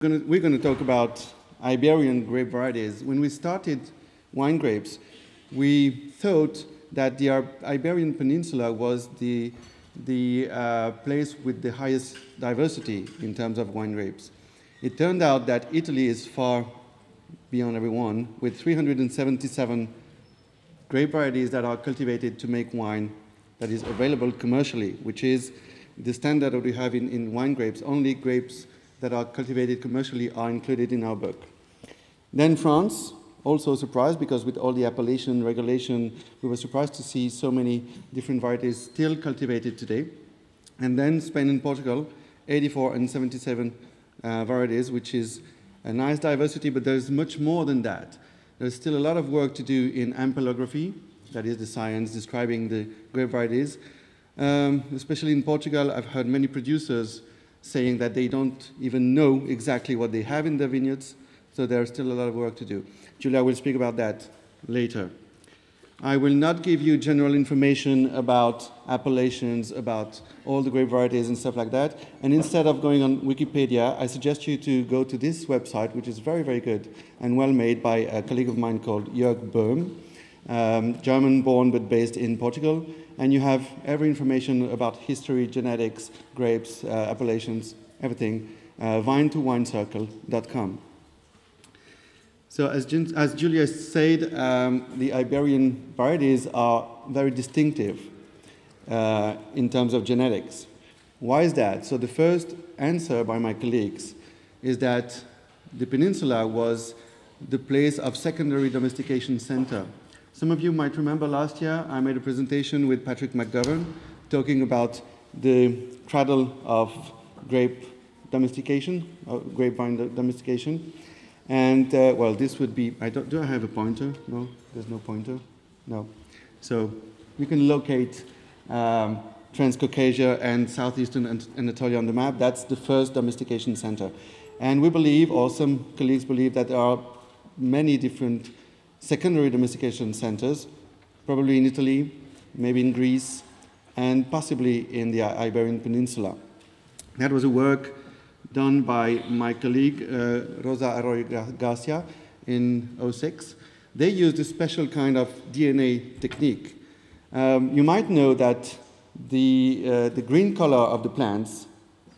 we're going to talk about Iberian grape varieties. When we started wine grapes, we thought that the Iberian Peninsula was the place with the highest diversity in terms of wine grapes. It turned out that Italy is far beyond everyone, with 377 grape varieties that are cultivated to make wine that is available commercially, which is the standard that we have in wine grapes. Only grapes that are cultivated commercially are included in our book. Then France, also surprised, because with all the appellation regulation, we were surprised to see so many different varieties still cultivated today. And then Spain and Portugal, 84 and 77 varieties, which is a nice diversity, but there's much more than that. There's still a lot of work to do in ampelography, that is the science describing the grape varieties. Especially in Portugal, I've heard many producers saying that they don't even know exactly what they have in their vineyards, so there's still a lot of work to do. Julia will speak about that later. I will not give you general information about appellations, about all the grape varieties and stuff like that, and instead of going on Wikipedia, I suggest you to go to this website, which is very, very good and well made by a colleague of mine called Jörg Böhm, German-born but based in Portugal, and you have every information about history, genetics, grapes, appellations, everything, vine2winecircle.com. So as Julia said, the Iberian varieties are very distinctive in terms of genetics. Why is that? So the first answer by my colleagues is that the peninsula was the place of secondary domestication center. Some of you might remember last year I made a presentation with Patrick McGovern talking about the cradle of grape domestication, grapevine domestication. And, well, this would be, do I have a pointer? No, there's no pointer? No. So you can locate Transcaucasia and southeastern Anatolia on the map. That's the first domestication center. And we believe, or some colleagues believe, that there are many different secondary domestication centers, probably in Italy, maybe in Greece, and possibly in the Iberian Peninsula. That was a work done by my colleague, Rosa Arroyo Garcia, in 2006. They used a special kind of DNA technique. You might know that the green color of the plants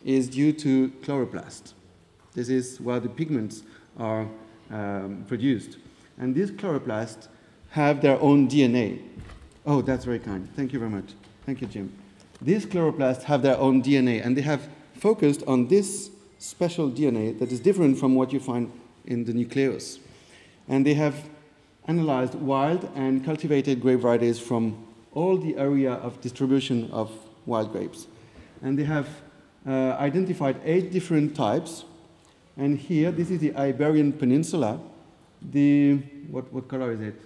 is due to chloroplast. This is where the pigments are produced. And these chloroplasts have their own DNA. Oh, that's very kind. Thank you very much. Thank you, Jim. These chloroplasts have their own DNA, and they have focused on this special DNA that is different from what you find in the nucleus. And they have analyzed wild and cultivated grape varieties from all the area of distribution of wild grapes. And they have identified 8 different types. And here, this is the Iberian Peninsula. What color is it?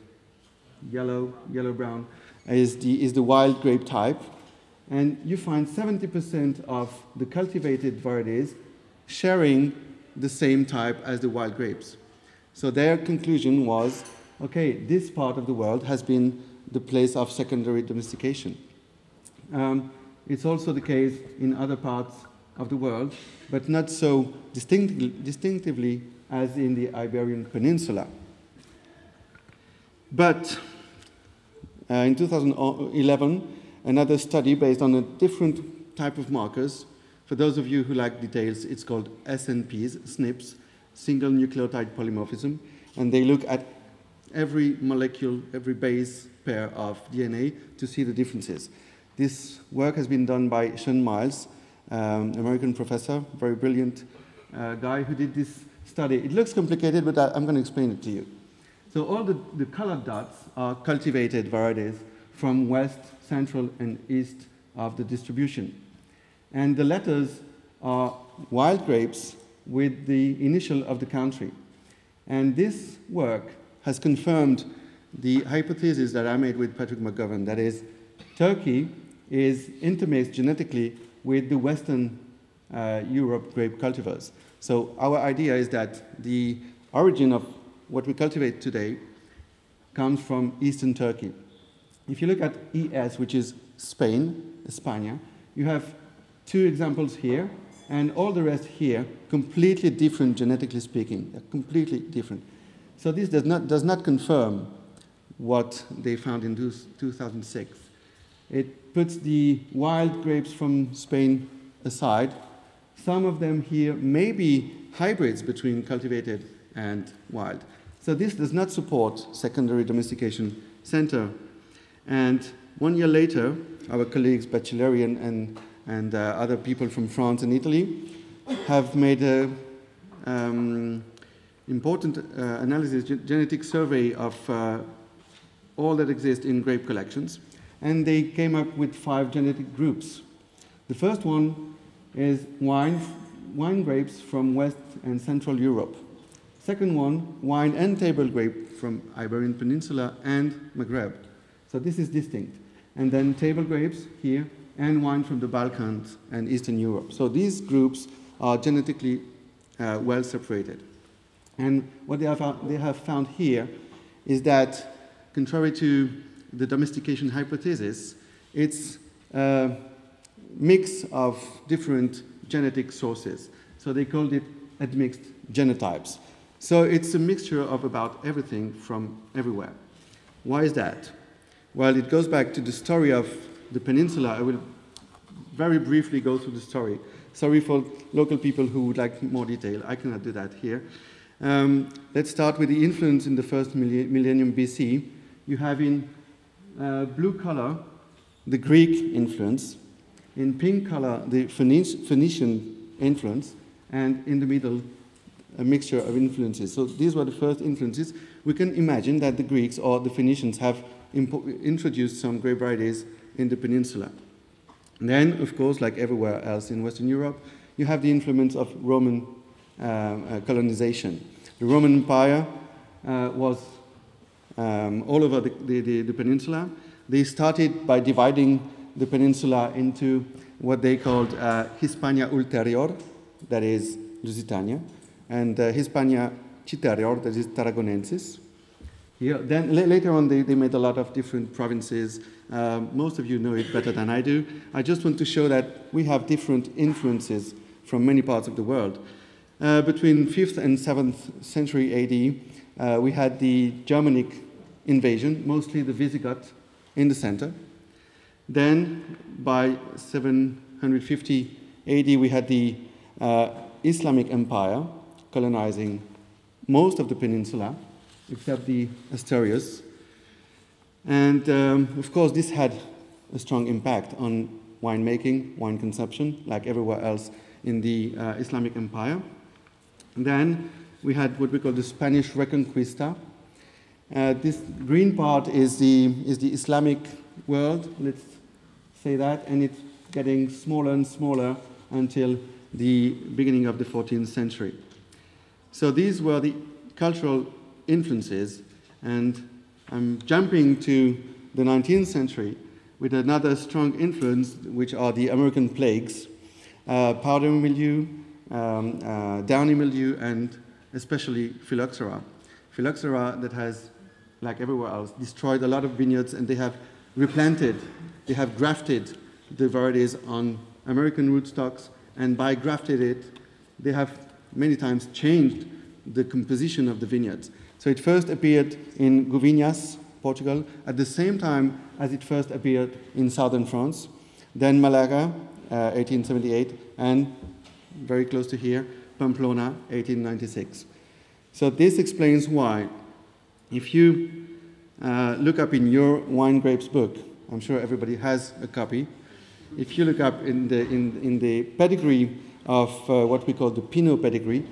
Yellow-brown is the wild grape type. And you find 70% of the cultivated varieties sharing the same type as the wild grapes. So their conclusion was, okay, this part of the world has been the place of secondary domestication. It's also the case in other parts of the world, but not so distinctively as in the Iberian Peninsula. But in 2011, another study based on a different type of markers. For those of you who like details, it's called SNPs, SNPs, single nucleotide polymorphism, and they look at every molecule, every base pair of DNA to see the differences. This work has been done by Sean Miles, American professor, very brilliant guy who did this study. It looks complicated, but I'm going to explain it to you. So all the colored dots are cultivated varieties from west, central, and east of the distribution. And the letters are wild grapes with the initial of the country. And this work has confirmed the hypothesis that I made with Patrick McGovern, that is, Turkey is intermixed genetically with the Western Europe grape cultivars. So our idea is that the origin of what we cultivate today comes from Eastern Turkey. If you look at ES, which is Spain, España, you have 2 examples here. and all the rest here, completely different genetically speaking. They're completely different. So this does not confirm what they found in 2006. It puts the wild grapes from Spain aside. Some of them here may be hybrids between cultivated and wild. So this does not support secondary domestication center. And 1 year later, our colleagues, Bachelarian and other people from France and Italy, have made an important analysis, genetic survey of all that exists in grape collections. And they came up with 5 genetic groups. The first one is wine grapes from West and Central Europe. Second one, wine and table grape from Iberian Peninsula and Maghreb. So this is distinct. And then table grapes here and wine from the Balkans and Eastern Europe. So these groups are genetically well separated. And what they have found here is that, contrary to the domestication hypothesis, it's a mix of different genetic sources. So they called it admixed genotypes. So it's a mixture of about everything from everywhere. Why is that? Well, it goes back to the story of the peninsula. I will very briefly go through the story. Sorry for local people who would like more detail. I cannot do that here. Let's start with the influence in the first millennium BC. You have in blue color the Greek influence, in pink color the Phoenician influence, and in the middle a mixture of influences. So these were the first influences. We can imagine that the Greeks or the Phoenicians have introduced some grape varieties in the peninsula. And then, of course, like everywhere else in Western Europe, you have the influence of Roman colonization. The Roman Empire was all over the peninsula. They started by dividing the peninsula into what they called Hispania Ulterior, that is Lusitania, and Hispania Citerior, that is Tarragonensis. Here, then later on, they made a lot of different provinces. Most of you know it better than I do. I just want to show that we have different influences from many parts of the world. Between 5th and 7th century AD, we had the Germanic invasion, mostly the Visigoth in the center. Then, by 750 AD, we had the Islamic Empire colonizing most of the peninsula, except the Asturias. And, of course, this had a strong impact on winemaking, wine consumption, like everywhere else in the Islamic Empire. And then we had what we call the Spanish Reconquista. This green part is the Islamic world, let's say that, and it's getting smaller and smaller until the beginning of the 14th century. So these were the cultural influences, and I'm jumping to the 19th century with another strong influence, which are the American plagues, powder mildew, downy mildew, and especially phylloxera. Phylloxera that has, like everywhere else, destroyed a lot of vineyards, and they have replanted, they have grafted the varieties on American rootstocks, and by grafted it, they have many times changed the composition of the vineyards. So it first appeared in Vouillamoz, Portugal, at the same time as it first appeared in southern France, then Malaga, 1878, and very close to here, Pamplona, 1896. So this explains why, if you look up in your wine grapes book, I'm sure everybody has a copy, if you look up in the pedigree of what we call the Pinot pedigree,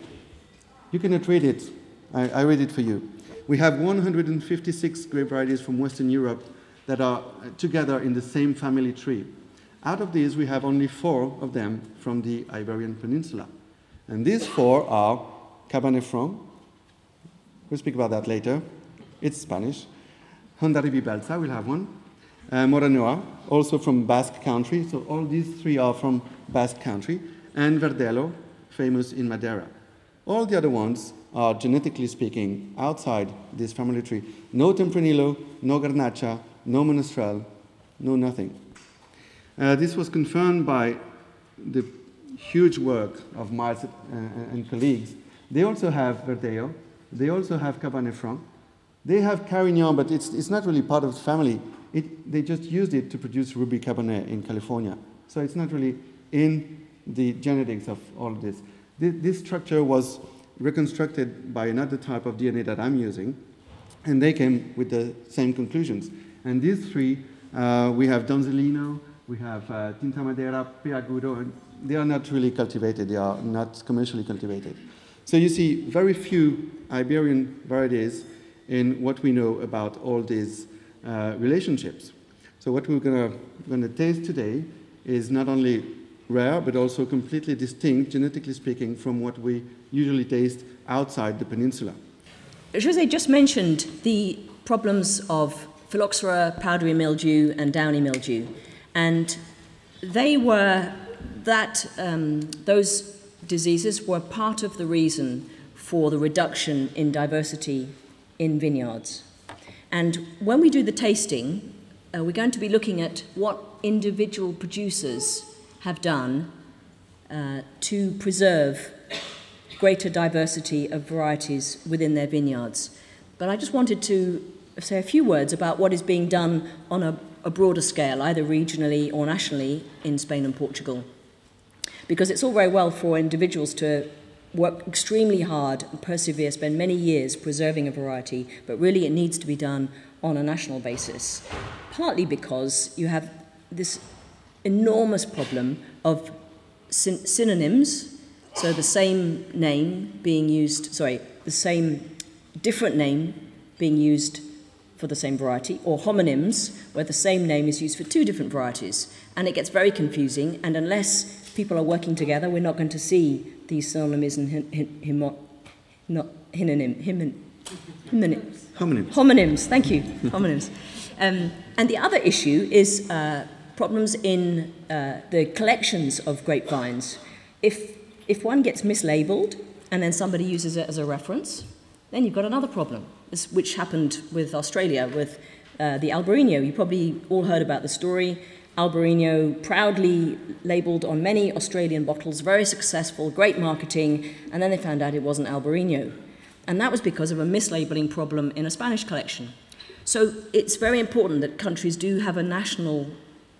you cannot read it. I read it for you. We have 156 grape varieties from Western Europe that are together in the same family tree. Out of these, we have only 4 of them from the Iberian Peninsula. And these 4 are Cabernet Franc, we'll speak about that later, it's Spanish, Hondarribia Belza, we'll have one, Moranoa, also from Basque Country, so all these 3 are from Basque Country, and Verdelho, famous in Madeira. All the other ones are, genetically speaking, outside this family tree. No Tempranillo, no Garnacha, no Monastrell, no nothing. This was confirmed by the huge work of Miles and colleagues. They also have Verdejo. They also have Cabernet Franc. They have Carignan, but it's not really part of the family. They just used it to produce Ruby Cabernet in California. So it's not really in the genetics of all of this. This structure was reconstructed by another type of DNA that I'm using, and they came with the same conclusions. And these three, we have Donzelino, we have Tinta Madera, Piagudo, and they are not really cultivated. They are not commercially cultivated. So you see very few Iberian varieties in what we know about all these relationships. So what we're going to taste today is not only rare, but also completely distinct, genetically speaking, from what we usually taste outside the peninsula. José just mentioned the problems of phylloxera, powdery mildew, and downy mildew, and those diseases were part of the reason for the reduction in diversity in vineyards. And when we do the tasting, we're going to be looking at what individual producers have done to preserve greater diversity of varieties within their vineyards. But I just wanted to say a few words about what is being done on a broader scale, either regionally or nationally in Spain and Portugal. Because it's all very well for individuals to work extremely hard and persevere, spend many years preserving a variety, but really it needs to be done on a national basis. Partly because you have this enormous problem of synonyms, so the same name being used, the same different name being used for the same variety, or homonyms, where the same name is used for two different varieties. And it gets very confusing, and unless people are working together, we're not going to see these synonyms and homonyms, thank you, homonyms. And the other issue is problems in the collections of grapevines. If one gets mislabeled and then somebody uses it as a reference, then you've got another problem, which happened with Australia, with the Albarino. You probably all heard about the story. Albarino, proudly labelled on many Australian bottles, very successful, great marketing, and then they found out it wasn't Albarino. And that was because of a mislabelling problem in a Spanish collection. So it's very important that countries do have a national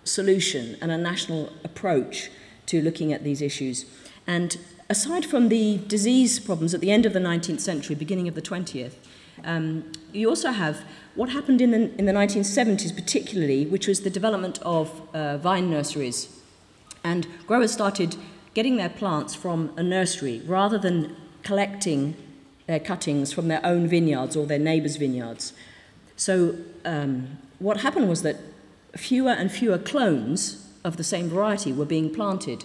solution and a national approach to looking at these issues. And aside from the disease problems at the end of the 19th century, beginning of the 20th, you also have what happened in the 1970s particularly, which was the development of vine nurseries. And growers started getting their plants from a nursery rather than collecting their cuttings from their own vineyards or their neighbours' vineyards. So what happened was that fewer and fewer clones of the same variety were being planted.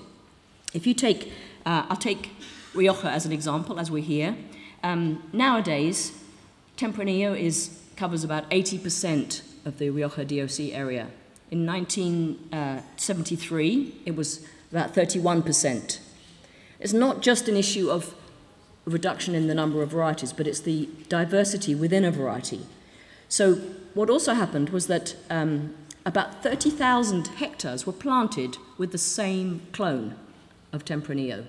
If you take, I'll take Rioja as an example, as we're here. Nowadays, Tempranillo covers about 80% of the Rioja DOC area. In 1973, it was about 31%. It's not just an issue of reduction in the number of varieties, but it's the diversity within a variety. So what also happened was that about 30,000 hectares were planted with the same clone of Tempranillo.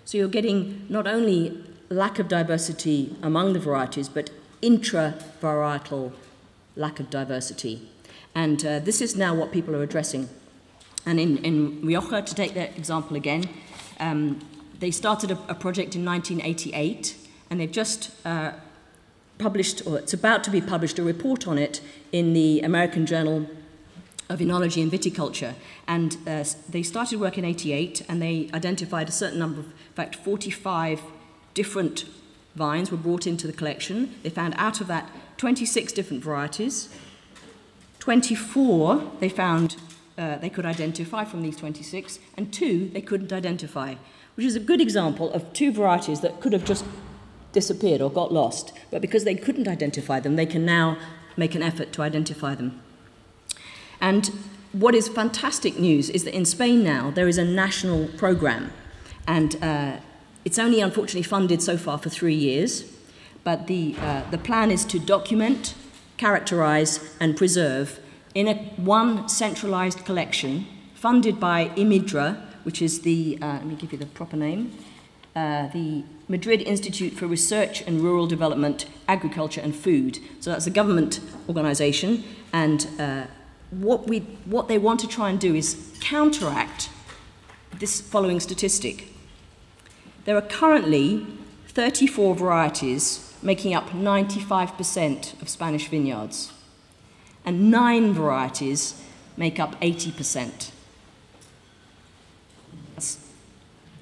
So you're getting not only lack of diversity among the varieties, but intra-varietal lack of diversity. And this is now what people are addressing. And in Rioja, to take that example again, they started a project in 1988, and they've just published, or it's about to be published, a report on it in the American Journal of Enology and Viticulture. And they started work in 88, and they identified a certain number of, in fact, 45 different vines were brought into the collection. They found out of that 26 different varieties. 24 they found they could identify from these 26, and 2 they couldn't identify, which is a good example of 2 varieties that could have just disappeared or got lost. But because they couldn't identify them, they can now make an effort to identify them. And what is fantastic news is that in Spain now there is a national program, and it's only unfortunately funded so far for 3 years, but the plan is to document, characterize, and preserve in one centralized collection funded by IMIDRA, which is the, let me give you the proper name, the Madrid Institute for Research and Rural Development, Agriculture and Food. So that's a government organisation, and what they want to try and do is counteract this following statistic. There are currently 34 varieties making up 95% of Spanish vineyards, and 9 varieties make up 80%. That's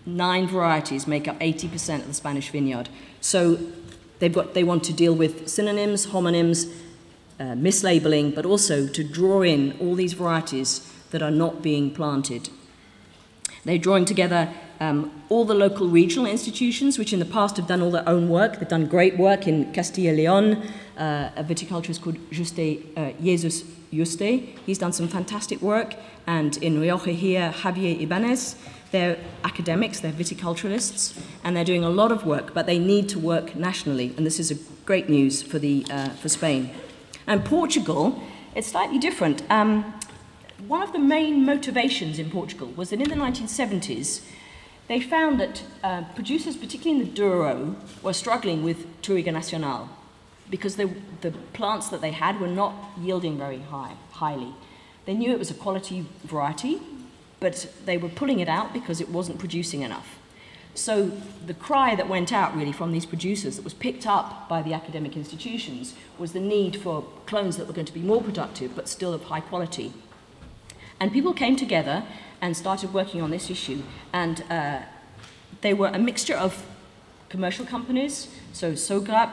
9 varieties make up 80% of the Spanish vineyard. So they want to deal with synonyms, homonyms, mislabeling, but also to draw in all these varieties that are not being planted. They're drawing together all the local regional institutions, which in the past have done all their own work. They've done great work in Castilla y León. A viticulturist called Jesus Yuste. He's done some fantastic work. And in Rioja here, Javier Ibanez. They're academics, they're viticulturalists, and they're doing a lot of work, but they need to work nationally. And this is a great news for Spain. And Portugal, it's slightly different. One of the main motivations in Portugal was that in the 1970s, they found that producers, particularly in the Douro, were struggling with Touriga Nacional because the plants that they had were not yielding very highly. They knew it was a quality variety, but they were pulling it out because it wasn't producing enough. So the cry that went out really from these producers that was picked up by the academic institutions was the need for clones that were going to be more productive but still of high quality. And people came together and started working on this issue, and they were a mixture of commercial companies, so Grape,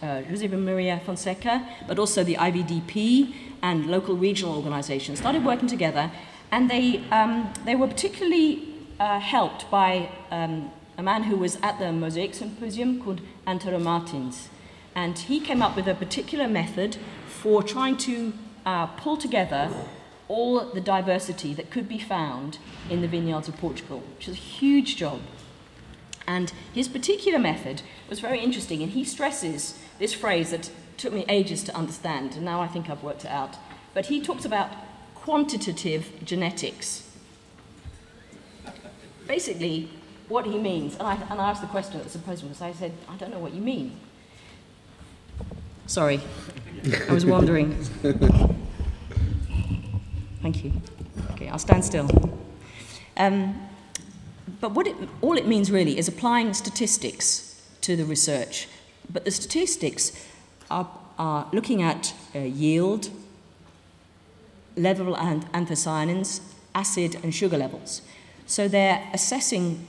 José Maria Fonseca, but also the IVDP and local regional organizations started working together, and they were particularly helped by a man who was at the Mosaic Symposium called Antero Martins, and he came up with a particular method for trying to pull together all the diversity that could be found in the vineyards of Portugal, which is a huge job. And his particular method was very interesting, and he stresses this phrase that took me ages to understand, and now I think I've worked it out. But he talks about quantitative genetics. Basically, what he means, and I asked the question at the symposium because I said, I don't know what you mean. Sorry, I was wandering. Thank you. Okay, I'll stand still. But all it means really is applying statistics to the research. But the statistics are looking at yield, level and anthocyanins, acid and sugar levels. So they're assessing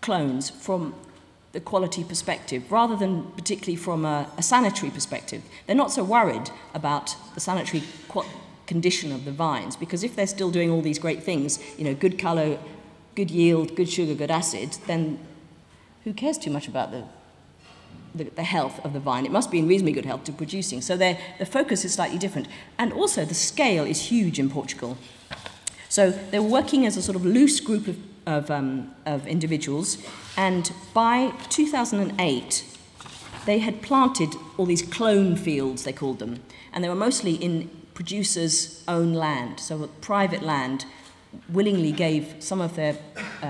clones from the quality perspective rather than particularly from a sanitary perspective. They're not so worried about the sanitary condition of the vines, because if they're still doing all these great things, you know, good colour, good yield, good sugar, good acid, then who cares too much about the health of the vine? It must be in reasonably good health to producing. So the focus is slightly different. And also the scale is huge in Portugal. So they're working as a sort of loose group of individuals, and by 2008 they had planted all these clone fields, they called them, and they were mostly in producers' own land, so private land willingly gave some of their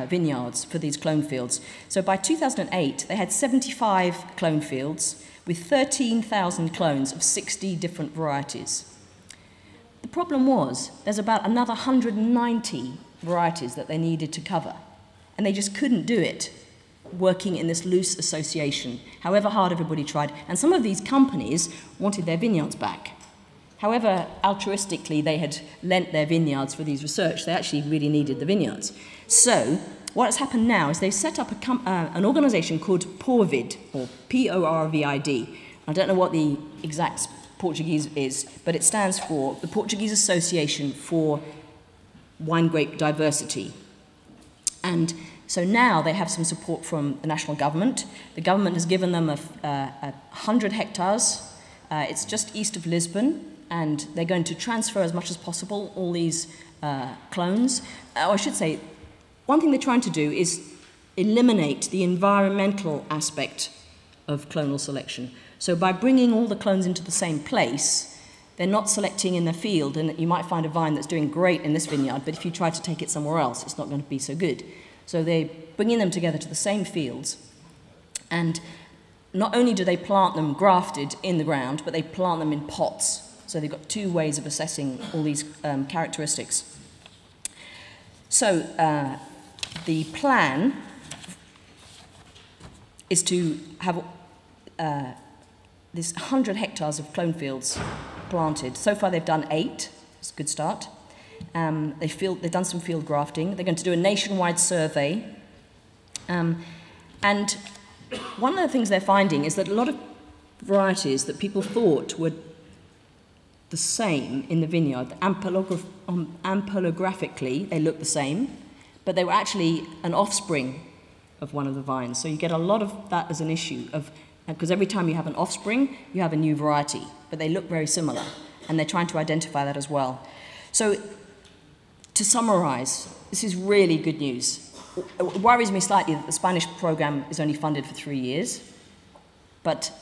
vineyards for these clone fields. So by 2008, they had 75 clone fields with 13,000 clones of 60 different varieties. The problem was there's about another 190 varieties that they needed to cover, and they just couldn't do it working in this loose association, however hard everybody tried. And some of these companies wanted their vineyards back. However altruistically they had lent their vineyards for these research, they actually really needed the vineyards. So what has happened now is they set up an organisation called Porvid, or Porvid. I don't know what the exact Portuguese is, but it stands for the Portuguese Association for Wine Grape Diversity. And so now they have some support from the national government. The government has given them 100 hectares. It's just east of Lisbon, and they're going to transfer as much as possible all these clones. I should say, one thing they're trying to do is eliminate the environmental aspect of clonal selection. So by bringing all the clones into the same place, they're not selecting in the field, and you might find a vine that's doing great in this vineyard, but if you try to take it somewhere else, it's not going to be so good. So they're bringing them together to the same fields, and not only do they plant them grafted in the ground, but they plant them in pots. So they've got two ways of assessing all these characteristics. So the plan is to have this 100 hectares of clone fields planted. So far they've done 8. It's a good start. They've done some field grafting. They're going to do a nationwide survey. And one of the things they're finding is that a lot of varieties that people thought were the same in the vineyard, ampelographically, they look the same, but they were actually an offspring of one of the vines. So you get a lot of that as an issue, because every time you have an offspring, you have a new variety, but they look very similar, and they're trying to identify that as well. So to summarize, this is really good news. It worries me slightly that the Spanish program is only funded for 3 years, but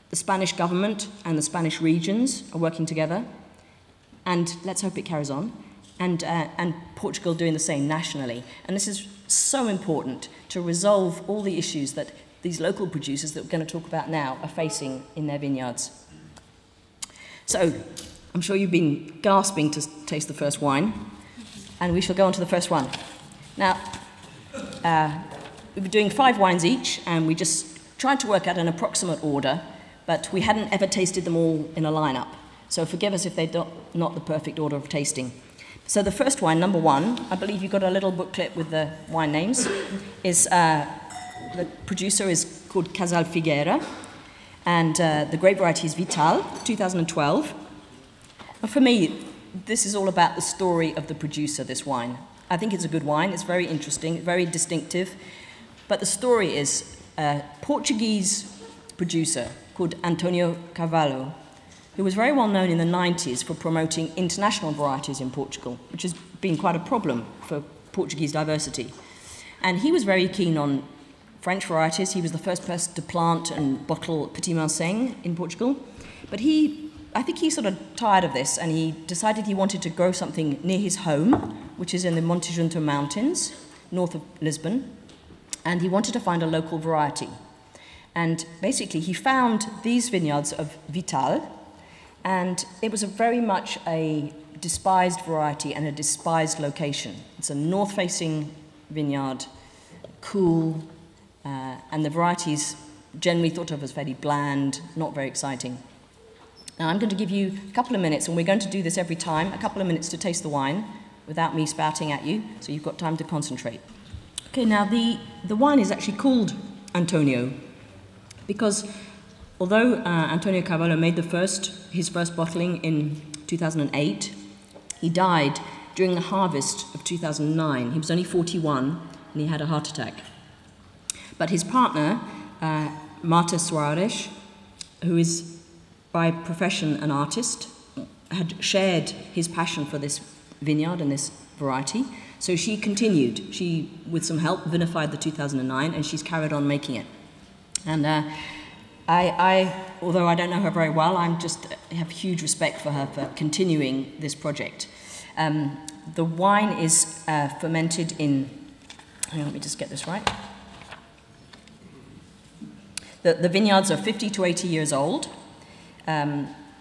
the Spanish government and the Spanish regions are working together, and let's hope it carries on, and Portugal doing the same nationally. And this is so important to resolve all the issues that these local producers that we're going to talk about now are facing in their vineyards. So, I'm sure you've been gasping to taste the first wine, and we shall go on to the first one. Now, we were doing 5 wines each, and we just tried to work out an approximate order, but we hadn't ever tasted them all in a lineup. So forgive us if they're not the perfect order of tasting. So the first wine, number 1, I believe you've got a little booklet with the wine names, is the producer is called Casal Figueira, and the grape variety is Vital, 2012. And for me, this is all about the story of the producer, this wine. I think it's a good wine. It's very interesting, very distinctive. But the story is a Portuguese producer called António Carvalho, who was very well known in the 90s for promoting international varieties in Portugal, which has been quite a problem for Portuguese diversity. And he was very keen on French varieties. He was the first person to plant and bottle Petit Manseng in Portugal. But I think he's sort of tired of this, and he decided he wanted to grow something near his home, which is in the Monte Junto Mountains, north of Lisbon, and he wanted to find a local variety. And basically, he found these vineyards of Vital, and it was very much a despised variety and a despised location. It's a north-facing vineyard, cool, and the varieties generally thought of as very bland, not very exciting. Now, I'm going to give you a couple of minutes, and we're going to do this every time, a couple of minutes to taste the wine without me spouting at you, so you've got time to concentrate. Okay, now the wine is actually called António because although António Carvalho made his first bottling in 2008, he died during the harvest of 2009. He was only 41 and he had a heart attack. But his partner, Marta Soares, who is by profession an artist, had shared his passion for this vineyard and this variety. So she continued. She, with some help, vinified the 2009, and she's carried on making it. And although I don't know her very well, I have huge respect for her for continuing this project. The wine is fermented in, hang on, let me just get this right. The vineyards are 50 to 80 years old.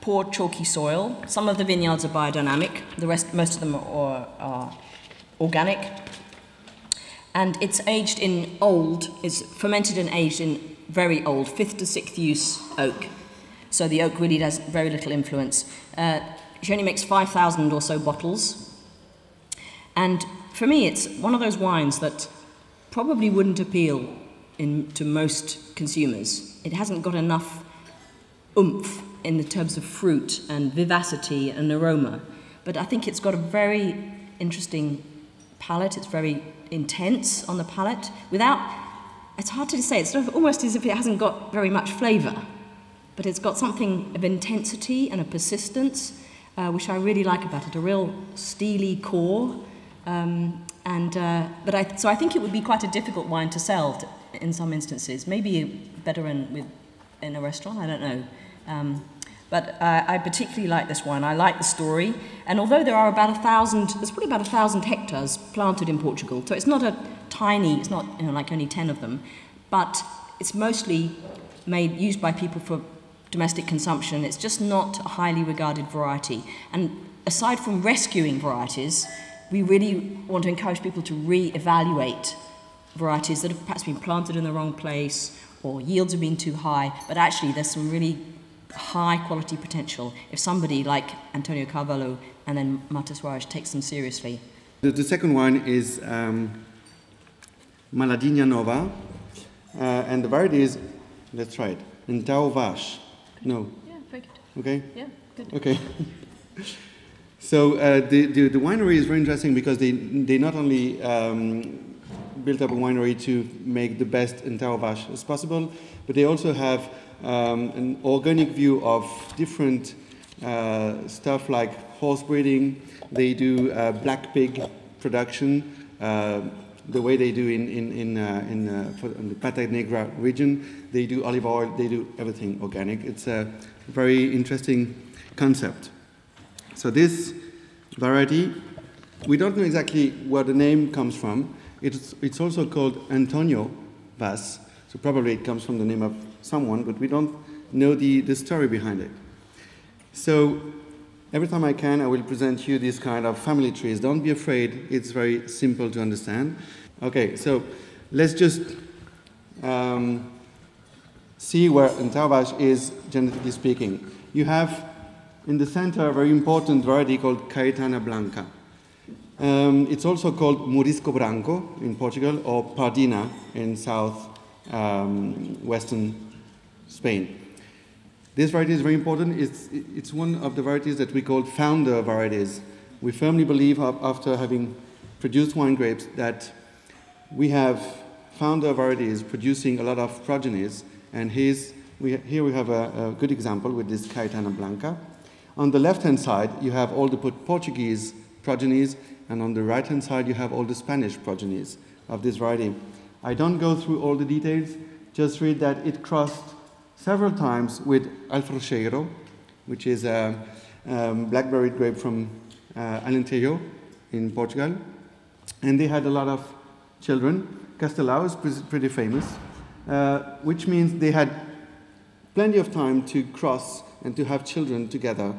Poor chalky soil. Some of the vineyards are biodynamic. Most of them are organic. And it's fermented and aged in very old, 5th to 6th use oak. So the oak really has very little influence. She only makes 5,000 or so bottles. And for me, it's one of those wines that probably wouldn't appeal to most consumers. It hasn't got enough oomph in the terms of fruit and vivacity and aroma. But I think it's got a very interesting palate. It's very intense on the palate. It's hard to say. It's sort of almost as if it hasn't got very much flavour. But it's got something of intensity and a persistence, which I really like about it, a real steely core. So I think it would be quite a difficult wine to sell in some instances. Maybe better in a restaurant, I don't know. But I particularly like this wine. I like the story. And although there are about 1,000, there's probably about 1,000 hectares planted in Portugal. So it's not a tiny, it's not like only 10 of them. But it's mostly used by people for domestic consumption. It's just not a highly regarded variety. And aside from rescuing varieties, we really want to encourage people to re-evaluate varieties that have perhaps been planted in the wrong place or yields have been too high. But actually, there's some really high quality potential if somebody like Antonio Carvalho and then Marta Suarez takes them seriously. The second wine is Malhadinha Nova, and the variety is, let's try it, Antão Vaz. No. Yeah, very good. Okay? Yeah, good. Okay. So the winery is very interesting because they not only built up a winery to make the best Antão Vaz as possible, but they also have an organic view of different stuff like horse breeding. They do black pig production, the way they do in the Pata Negra region. They do olive oil. They do everything organic. It's a very interesting concept. So this variety, we don't know exactly where the name comes from. It's also called António Vaz. So probably it comes from the name of someone, but we don't know the story behind it. So every time I can, I will present you this kind of family trees. Don't be afraid, it's very simple to understand. Okay, so let's just see where Antão Vaz is, genetically speaking. You have in the center a very important variety called Caetana Blanca. It's also called Morisco Branco in Portugal or Pardina in western Spain. This variety is very important. It's one of the varieties that we call founder varieties. We firmly believe, after having produced wine grapes, that we have founder varieties producing a lot of progenies. And here we have a good example with this Caetana Blanca. On the left-hand side, you have all the Portuguese progenies, and on the right-hand side, you have all the Spanish progenies of this variety. I don't go through all the details, just read that it crossed several times with Alfrocheiro, which is a blackberry grape from Alentejo in Portugal. And they had a lot of children. Castelao is pretty famous, which means they had plenty of time to cross and to have children together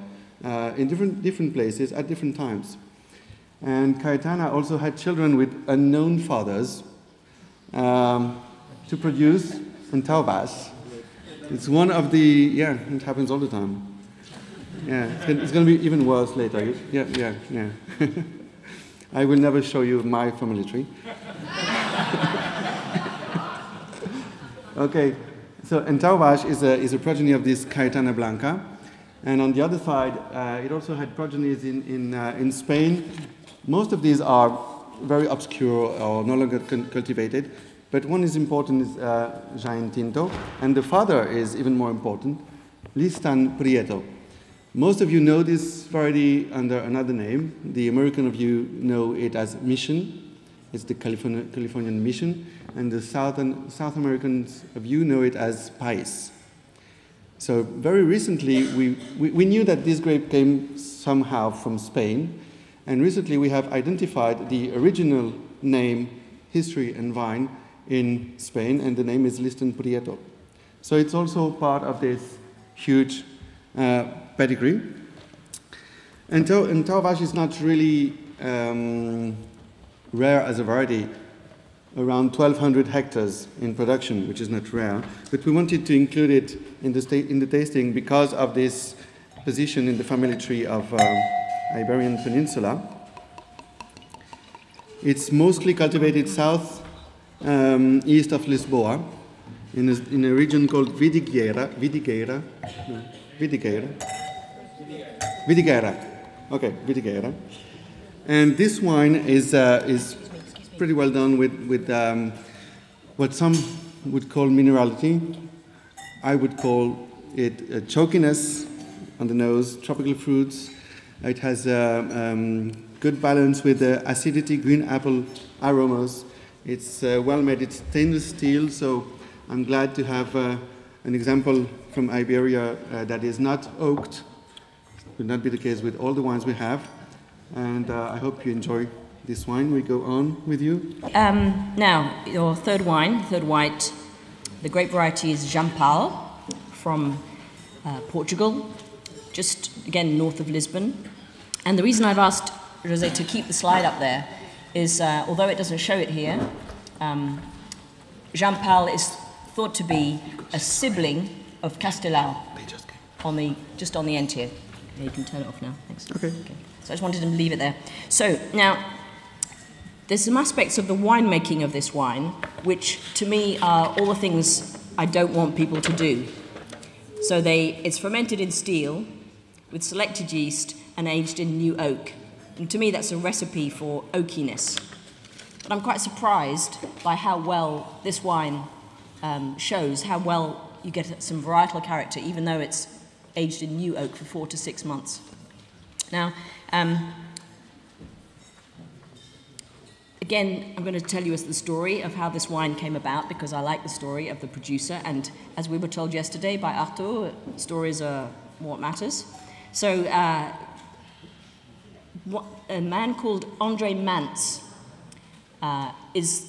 in different places at different times. And Caetana also had children with unknown fathers to produce Antão Vaz. It's one of the, it happens all the time. Yeah, it's going to be even worse later. Yeah. I will never show you my family tree. Okay, so Antão Vaz is a progeny of this Caetana Blanca. And on the other side, it also had progenies in Spain. Most of these are very obscure or no longer cultivated, but one is important, is Jaén Tinto, and the father is even more important, Listan Prieto. Most of you know this variety under another name. The American of you know it as Mission. It's the Californian Mission, and the South Americans of you know it as Pais. So very recently, we knew that this grape came somehow from Spain, and recently we have identified the original name, history, and vine in Spain, and the name is Listan Prieto. So it's also part of this huge pedigree. Antão Vaz is not really rare as a variety, around 1,200 hectares in production, which is not rare, but we wanted to include it in the tasting because of this position in the family tree of Iberian Peninsula. It's mostly cultivated south east of Lisboa in a region called Vidigueira. Okay, Vidigueira. And this wine is pretty well done with what some would call minerality. I would call it a chokiness on the nose, tropical fruits. It has good balance with the acidity, green apple aromas. It's well made. It's stainless steel, so I'm glad to have an example from Iberia that is not oaked. Will not be the case with all the wines we have. And I hope you enjoy this wine. We go on with you. Now, your third wine, third white, the grape variety is Jampal from Portugal, just again north of Lisbon. And the reason I've asked José to keep the slide up there is, although it doesn't show it here, Jampal is thought to be a sibling of Castelao, just on the end here. Yeah, you can turn it off now. Thanks. Okay. So I just wanted to leave it there. So now, there's some aspects of the winemaking of this wine, which to me are all the things I don't want people to do. So it's fermented in steel with selected yeast and aged in new oak. And to me, that's a recipe for oakiness. But I'm quite surprised by how well this wine shows how well you get some varietal character, even though it's aged in new oak for 4 to 6 months. Now, again, I'm going to tell you the story of how this wine came about, because I like the story of the producer, and as we were told yesterday by Arthur, stories are what matters. So, a man called Andre Mantz is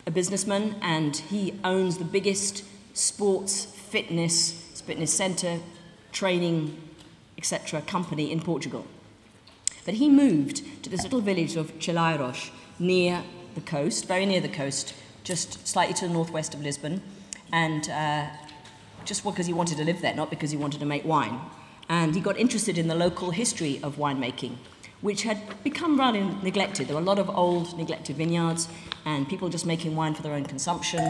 a businessman, and he owns the biggest sports fitness centre, training, etc. company in Portugal. But he moved to this little village of Chelairos, near the coast, very near the coast, just slightly to the northwest of Lisbon, and just because he wanted to live there, not because he wanted to make wine. And he got interested in the local history of winemaking, which had become rather neglected. There were a lot of old, neglected vineyards, and people just making wine for their own consumption.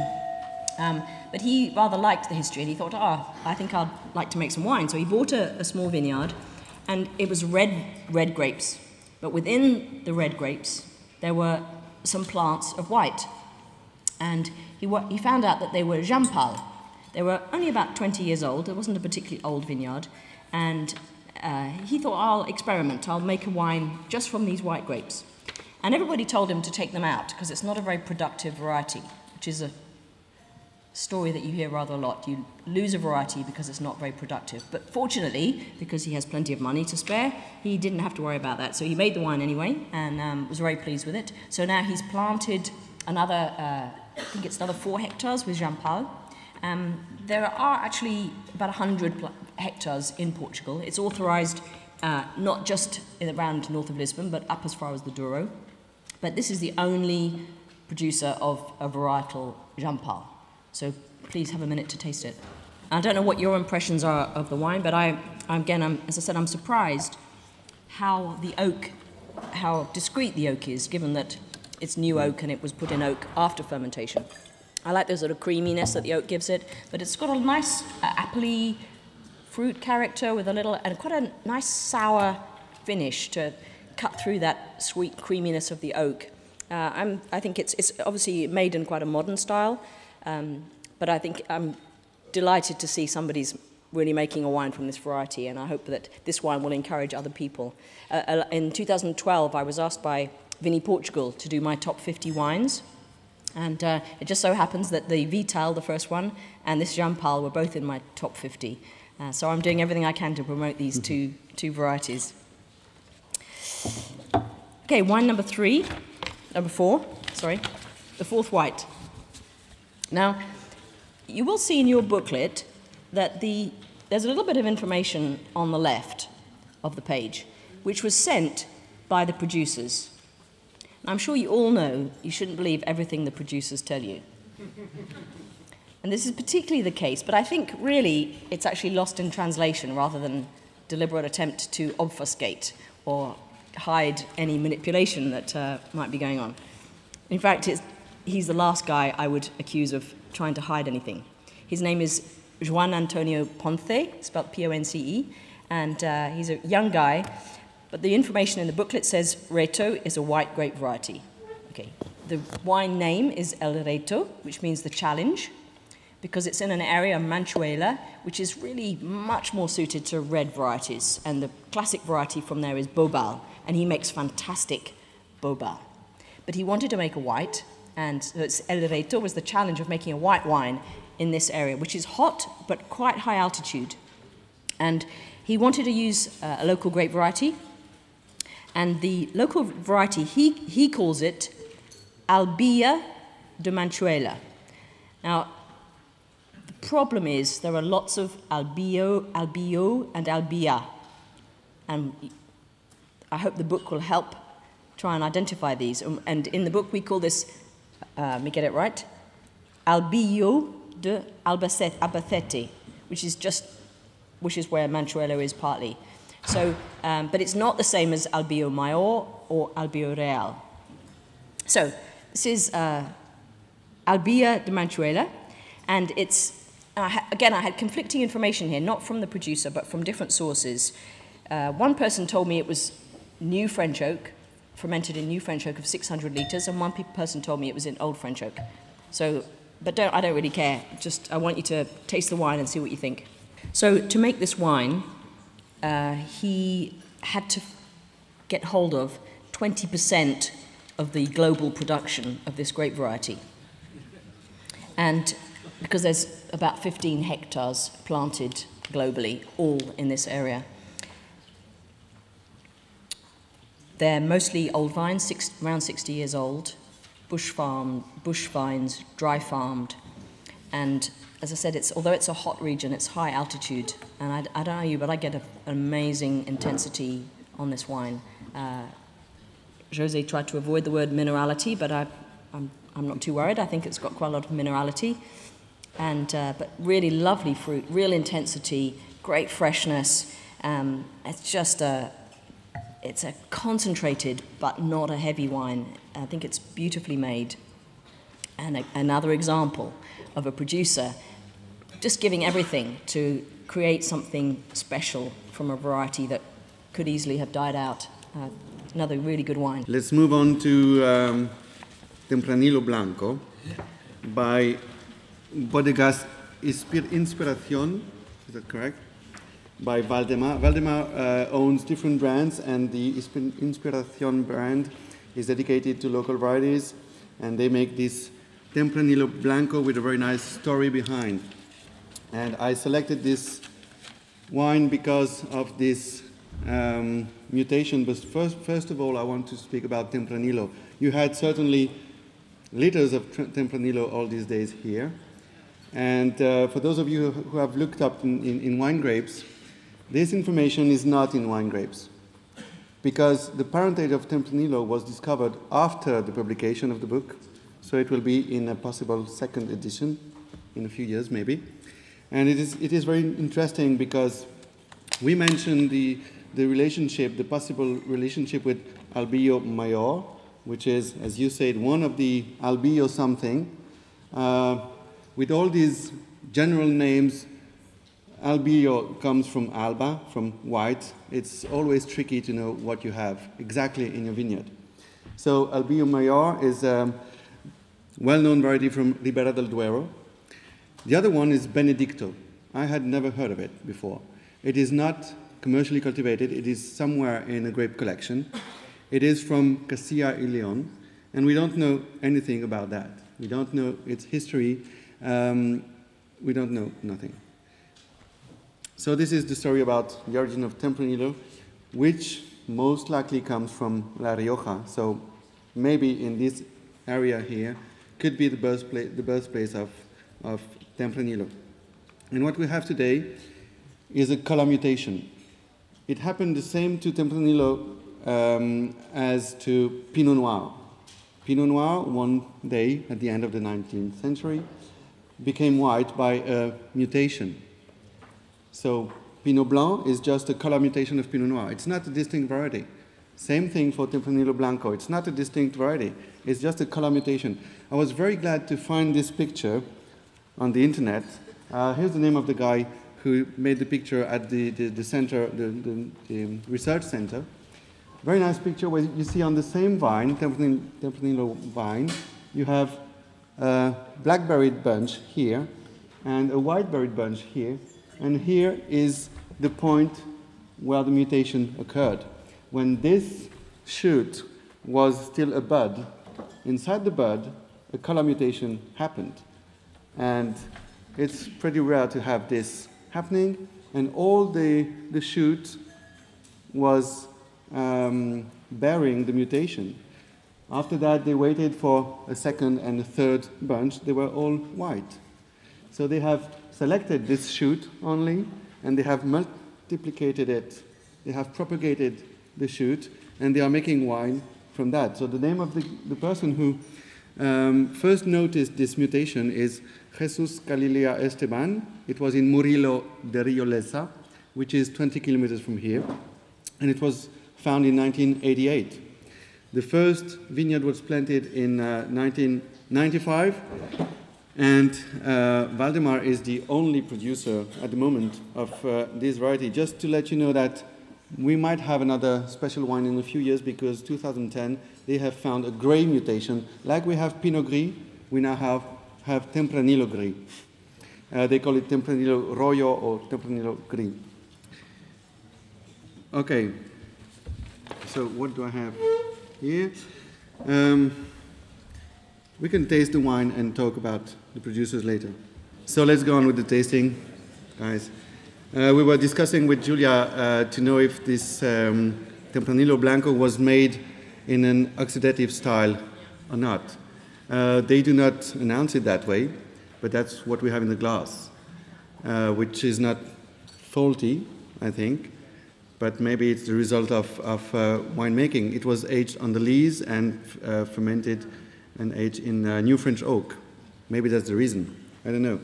But he rather liked the history, and he thought, I think I'd like to make some wine. So he bought a small vineyard, and it was red grapes. But within the red grapes, there were some plants of white. And he found out that they were Jampal. They were only about 20 years old. It wasn't a particularly old vineyard. And he thought, I'll experiment. I'll make a wine just from these white grapes. And everybody told him to take them out, because it's not a very productive variety, which is a story that you hear rather a lot. You lose a variety because it's not very productive. But fortunately, because he has plenty of money to spare, he didn't have to worry about that. So he made the wine anyway, and was very pleased with it. So now he's planted another, I think it's another 4 hectares with Jampal. There are actually about 100 hectares in Portugal. It's authorised not just around north of Lisbon, but up as far as the Douro. But this is the only producer of a varietal Jampal. So please have a minute to taste it. I don't know what your impressions are of the wine, but as I said, I'm surprised how discreet the oak is, given that it's new oak and it was put in oak after fermentation. I like the sort of creaminess that the oak gives it, but it's got a nice apple-y fruit character with and quite a nice sour finish to cut through that sweet creaminess of the oak. I think it's obviously made in quite a modern style, but I think I'm delighted to see somebody's really making a wine from this variety, and I hope that this wine will encourage other people. In 2012, I was asked by Vinny Portugal to do my top 50 wines, and it just so happens that the Vital, the first one, and this Jampal were both in my top 50. So I'm doing everything I can to promote these two varieties. Okay, wine number 4, the fourth white. Now, you will see in your booklet that there's a little bit of information on the left of the page, which was sent by the producers. Now, I'm sure you all know you shouldn't believe everything the producers tell you. And this is particularly the case, but I think really it's actually lost in translation rather than deliberate attempt to obfuscate or hide any manipulation that might be going on. In fact, he's the last guy I would accuse of trying to hide anything. His name is Juan Antonio Ponce, spelled P-O-N-C-E, and he's a young guy, but the information in the booklet says Reto is a white grape variety. Okay. The wine name is El Reto, which means the challenge, because it's in an area, Manchuela, which is really much more suited to red varieties, and the classic variety from there is Bobal, and he makes fantastic Bobal. But he wanted to make a white, and so El Reto was the challenge of making a white wine in this area, which is hot but quite high altitude. And he wanted to use a local grape variety. And the local variety, he calls it Albilla de Manchuela. Now, the problem is there are lots of Albio, and Albilla. And I hope the book will help try and identify these. And in the book we call this, let me get it right, Albillo de Albacete, which is where Manchuela is partly. So, but it's not the same as Albillo Mayor or Albillo Real. So, this is Albilla de Manchuela, and it's, again, I had conflicting information here, not from the producer, but from different sources. One person told me it was new French oak, fermented in new French oak of 600 litres, and one person told me it was in old French oak. So, but I don't really care. Just, I want you to taste the wine and see what you think. So, to make this wine, he had to get hold of 20% of the global production of this grape variety. And because there's about 15 hectares planted globally, all in this area. They're mostly old vines, around 60 years old, bush vines, dry farmed. And as I said, although it's a hot region, it's high altitude. And I don't know you, but I get an amazing intensity on this wine. Jose tried to avoid the word minerality, but I'm not too worried. I think it's got quite a lot of minerality. And, but really lovely fruit, real intensity, great freshness. It's just it's a concentrated but not a heavy wine. I think it's beautifully made. And another example of a producer just giving everything to create something special from a variety that could easily have died out. Another really good wine. Let's move on to Tempranillo Blanco by Bodegas Inspiración, is that correct? By Valdemar. Valdemar owns different brands, and the Inspiración brand is dedicated to local varieties, and they make this Tempranillo Blanco with a very nice story behind. And I selected this wine because of this mutation, but first of all I want to speak about Tempranillo. You had certainly liters of Tempranillo all these days here. And for those of you who have looked up in wine grapes, this information is not in wine grapes, because the parentage of Tempranillo was discovered after the publication of the book, so it will be in a possible second edition in a few years maybe. And it is very interesting because we mentioned the relationship, the possible relationship with Albillo Mayor, which is, as you said, one of the Albillo something. With all these general names, Albillo comes from alba, from white. It's always tricky to know what you have exactly in your vineyard. So Albillo Mayor is a well-known variety from Ribera del Duero. The other one is Benedicto. I had never heard of it before. It is not commercially cultivated. It is somewhere in a grape collection. It is from Castilla y León, and we don't know anything about that. We don't know its history. We don't know nothing. So this is the story about the origin of Tempranillo, which most likely comes from La Rioja. So maybe in this area here could be the birthplace of Tempranillo. And what we have today is a color mutation. It happened the same to Tempranillo as to Pinot Noir. Pinot Noir, one day at the end of the 19th century, became white by a mutation. So Pinot Blanc is just a color mutation of Pinot Noir. It's not a distinct variety. Same thing for Tempranillo Blanco. It's not a distinct variety. It's just a color mutation. I was very glad to find this picture on the internet. Here's the name of the guy who made the picture at the center, the research center. Very nice picture where you see on the same vine, Tempranillo vine, you have a black-berried bunch here and a white-berried bunch here. And here is the point where the mutation occurred. When this shoot was still a bud, inside the bud, a color mutation happened. And it's pretty rare to have this happening, and all the shoot was bearing the mutation. After that, they waited for a second and a third bunch. They were all white. So they have selected this shoot only, and they have multiplicated it. They have propagated the shoot, and they are making wine from that. So the name of the person who first noticed this mutation is Jesus Galilea Esteban. It was in Murillo de Riolesa, which is 20 kilometers from here, and it was found in 1988. The first vineyard was planted in 1995, and Valdemar is the only producer at the moment of this variety. Just to let you know that we might have another special wine in a few years, because 2010 they have found a gray mutation. Like we have Pinot Gris, we now have Tempranillo Gris. They call it Tempranillo Royo or Tempranillo Gris. Okay, so what do I have here? We can taste the wine and talk about the producers later. So let's go on with the tasting, guys. We were discussing with Julia to know if this Tempranillo Blanco was made in an oxidative style or not. They do not announce it that way, but that's what we have in the glass, which is not faulty, I think, but maybe it's the result of winemaking. It was aged on the lees and fermented and aged in New French oak. Maybe that's the reason. I don't know.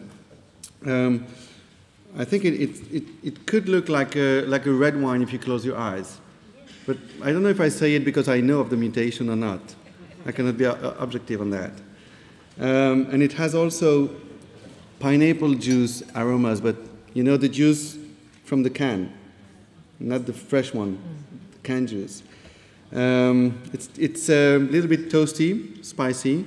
I think it could look like a red wine if you close your eyes. But I don't know if I say it because I know of the mutation or not. I cannot be objective on that. And it has also pineapple juice aromas, but you know, the juice from the can, not the fresh one, the can juice. It's a little bit toasty, spicy.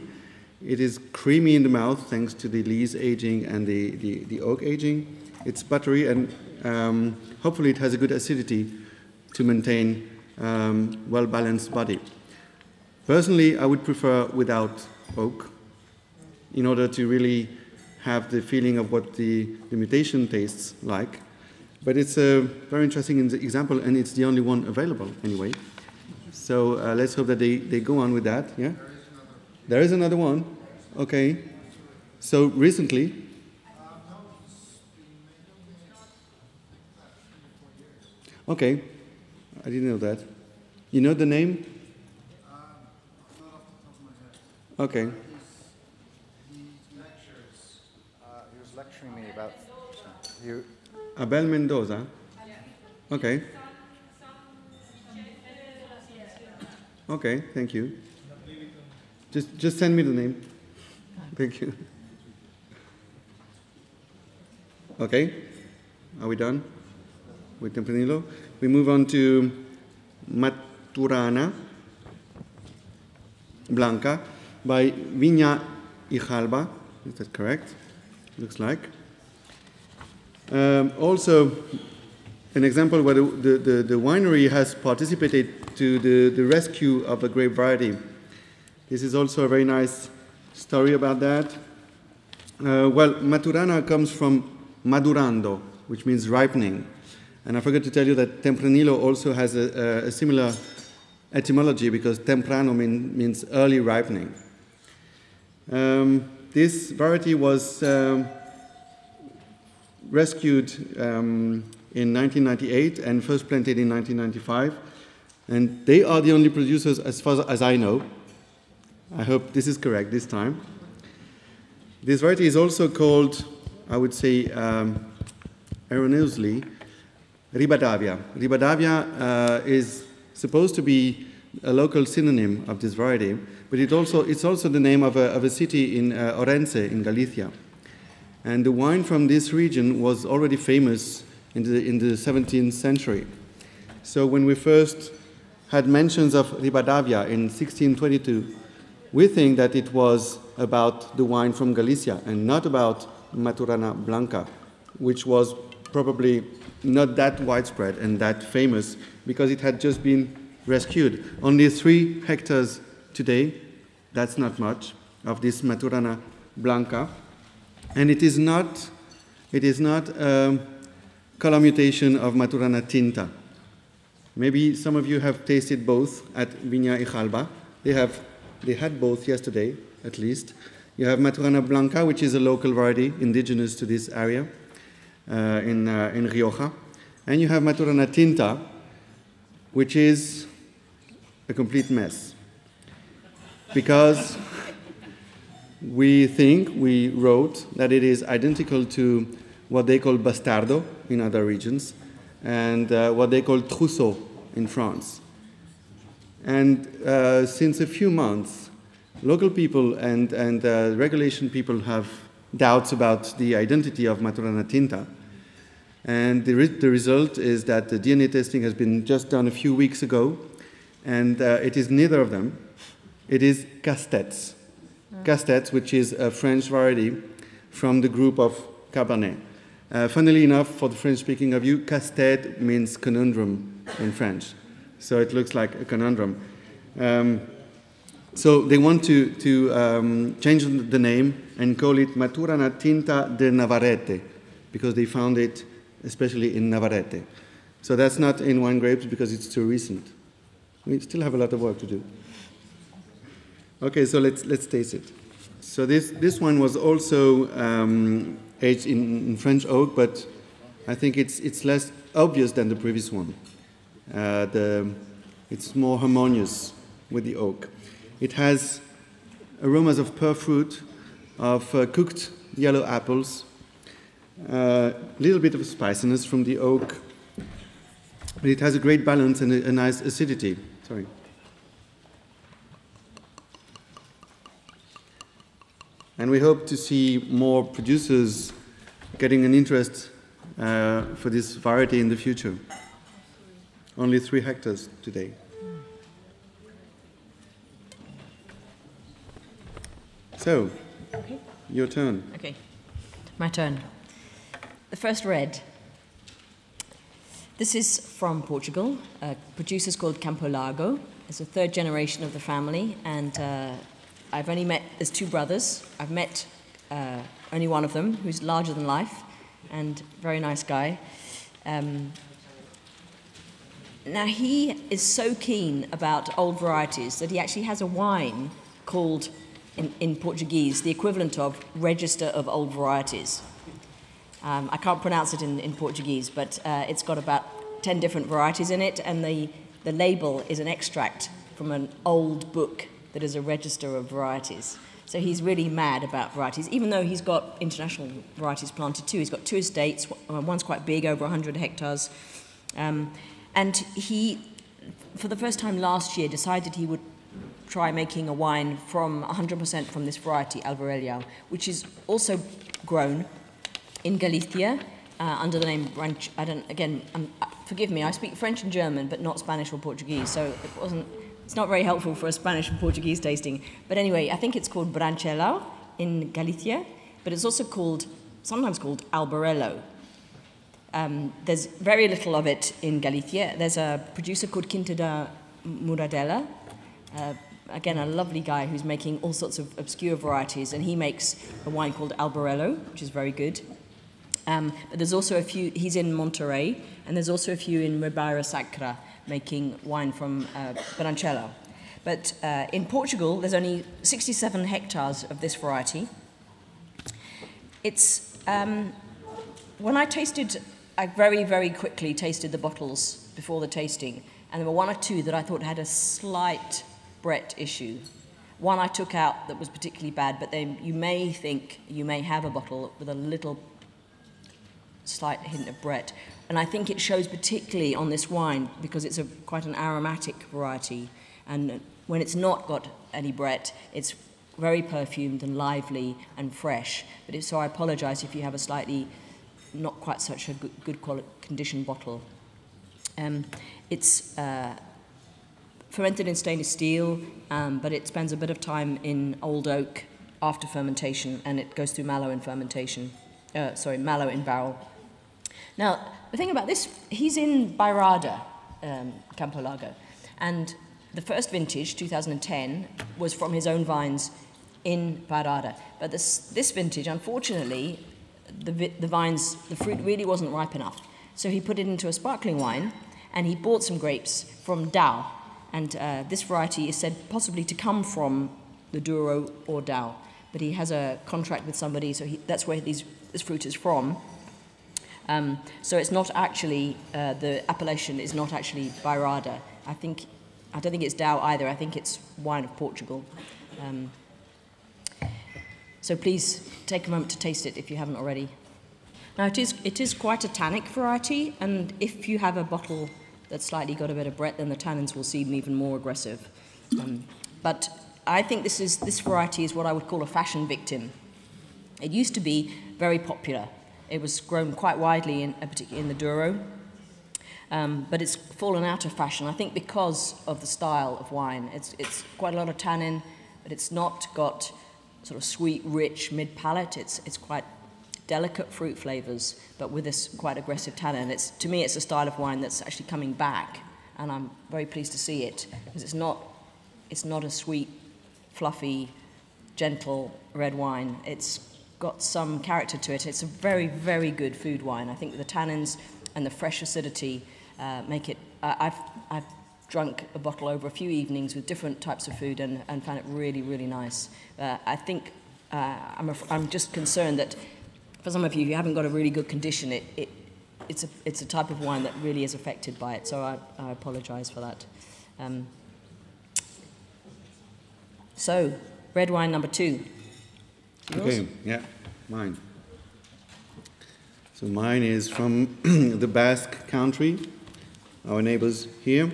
It is creamy in the mouth thanks to the lees aging and the oak aging. It's buttery, and hopefully it has a good acidity to maintain well-balanced body. Personally, I would prefer without oak in order to really have the feeling of what the mutation tastes like. But it's a very interesting example, and it's the only one available anyway. So let's hope that they go on with that. Yeah? There is another one. Okay. So recently. Okay. I didn't know that. You know the name? Not off the top of my head. Okay. He lectures. He was lecturing me about you. Abel Mendoza. Okay. Okay, thank you. Just send me the name. Thank you. Okay, are we done with Tempranillo? We move on to Maturana Blanca by Vina Ijalba. Is that correct? Looks like. Also, an example where the winery has participated to the rescue of a grape variety. This is also a very nice story about that. Well, Maturana comes from madurando, which means ripening. And I forgot to tell you that Tempranillo also has a similar etymology, because temprano means early ripening. This variety was rescued in 1998 and first planted in 1995. And they are the only producers as far as I know. I hope this is correct this time. This variety is also called, I would say, erroneously, Ribadavia. Ribadavia is supposed to be a local synonym of this variety, but it's also the name of a city in Orense in Galicia. And the wine from this region was already famous in the 17th century. So when we first had mentions of Ribadavia in 1622, we think that it was about the wine from Galicia and not about Maturana Blanca, which was probably not that widespread and that famous because it had just been rescued. Only 3 hectares today, that's not much, of this Maturana Blanca. And it is not It is not a color mutation of Maturana Tinta. Maybe some of you have tasted both at Viña Ijalba. They had both yesterday, at least. You have Maturana Blanca, which is a local variety indigenous to this area in Rioja. And you have Maturana Tinta, which is a complete mess. Because we wrote that it is identical to what they call Bastardo in other regions and what they call Trousseau in France. And since a few months, local people and regulation people have doubts about the identity of Maturana Tinta. And the result is that the DNA testing has been just done a few weeks ago, and it is neither of them. It is Castex. Castex, which is a French variety from the group of Cabernet. Funnily enough, for the French-speaking of you, Castex means conundrum in French. So it looks like a conundrum. So they want to change the name and call it Maturana Tinta de Navarrete, because they found it especially in Navarrete. So that's not in wine grapes because it's too recent. We still have a lot of work to do. Okay, so let's taste it. So this one was also aged in French oak, but I think it's less obvious than the previous one. It's more harmonious with the oak. It has aromas of pear fruit, of cooked yellow apples, a little bit of spiciness from the oak, but it has a great balance and a nice acidity. Sorry. And we hope to see more producers getting an interest for this variety in the future. Only 3 hectares today. So, Okay. Your turn. Okay, my turn. The first red. This is from Portugal. A producer's called Campo Largo. It's a 3rd generation of the family, and I've only met, there's 2 brothers. I've met only one of them, who's larger than life, and very nice guy. Now, he is so keen about old varieties that he actually has a wine called, in Portuguese, the equivalent of Register of Old Varieties. I can't pronounce it in Portuguese, but it's got about 10 different varieties in it, and the label is an extract from an old book that is a register of varieties. So he's really mad about varieties, even though he's got international varieties planted too. He's got 2 estates, one's quite big, over 100 hectares. And he, for the first time last year, decided he would try making a wine from 100% from this variety, Albarello, which is also grown in Galicia under the name Branch. Forgive me, I speak French and German, but not Spanish or Portuguese, so it's not very helpful for a Spanish and Portuguese tasting. But anyway, I think it's called Manchuela in Galicia, but it's also sometimes called Albarello. There's very little of it in Galicia. There's a producer called Quinta da Muradella, again, a lovely guy who's making all sorts of obscure varieties, and he makes a wine called Albarello, which is very good. But there's also a few, he's in Monterrey, and there's also a few in Ribeira Sacra making wine from Brancello. But in Portugal, there's only 67 hectares of this variety. It's, when I tasted, I very, very quickly tasted the bottles before the tasting, and there were 1 or 2 that I thought had a slight Brett issue. One I took out that was particularly bad, but then you may think you may have a bottle with a little slight hint of Brett. And I think it shows particularly on this wine because it's quite an aromatic variety. And when it's not got any Brett, it's very perfumed and lively and fresh. But so I apologize if you have a slightly not quite such a good quality condition bottle. It's fermented in stainless steel, but it spends a bit of time in old oak after fermentation, and it goes through mallow in fermentation. Mallow in barrel. Now, the thing about this, he's in Bairrada, Campo Largo, and the first vintage, 2010, was from his own vines in Bairrada. But this vintage, unfortunately, the fruit really wasn't ripe enough. So he put it into a sparkling wine, and he bought some grapes from Dow. And this variety is said possibly to come from the Douro or Dow. But he has a contract with somebody, so that's where this fruit is from. So it's not actually, the appellation is not actually Bairrada. I don't think it's Dow either. I think it's wine of Portugal. So please take a moment to taste it if you haven't already. Now it is quite a tannic variety, and if you have a bottle that's slightly got a bit of breadth, then the tannins will seem even more aggressive. But I think this variety is what I would call a fashion victim. It used to be very popular. It was grown quite widely particularly in the Douro, but it's fallen out of fashion, I think because of the style of wine. It's quite a lot of tannin, but it's not got sort of sweet, rich mid-palate. It's quite delicate fruit flavors, but with this quite aggressive tannin. To me, it's a style of wine that's actually coming back, and I'm very pleased to see it, because it's not a sweet, fluffy, gentle red wine. It's got some character to it. It's a very, very good food wine. I think the tannins and the fresh acidity make it. I've drunk a bottle over a few evenings with different types of food and found it really, really nice. I think I'm just concerned that for some of you who haven't got a really good condition, it's a type of wine that really is affected by it. So I apologise for that. So red wine number 2. Yours? Okay, yeah, mine. So mine is from the Basque country, our neighbors here,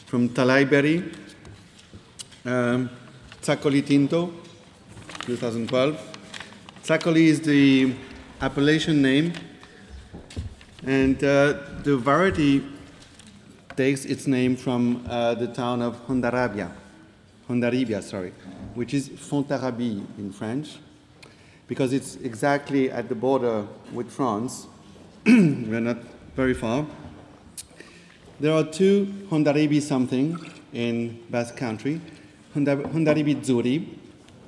from Talaiberri, Zacoli Tinto, 2012. Zacoli is the appellation name, and the variety takes its name from the town of Hondarribia, which is Fontarabie in French, because it's exactly at the border with France. We're not very far. There are 2 Hondarribi something in Basque country. Hondarribi Zuri,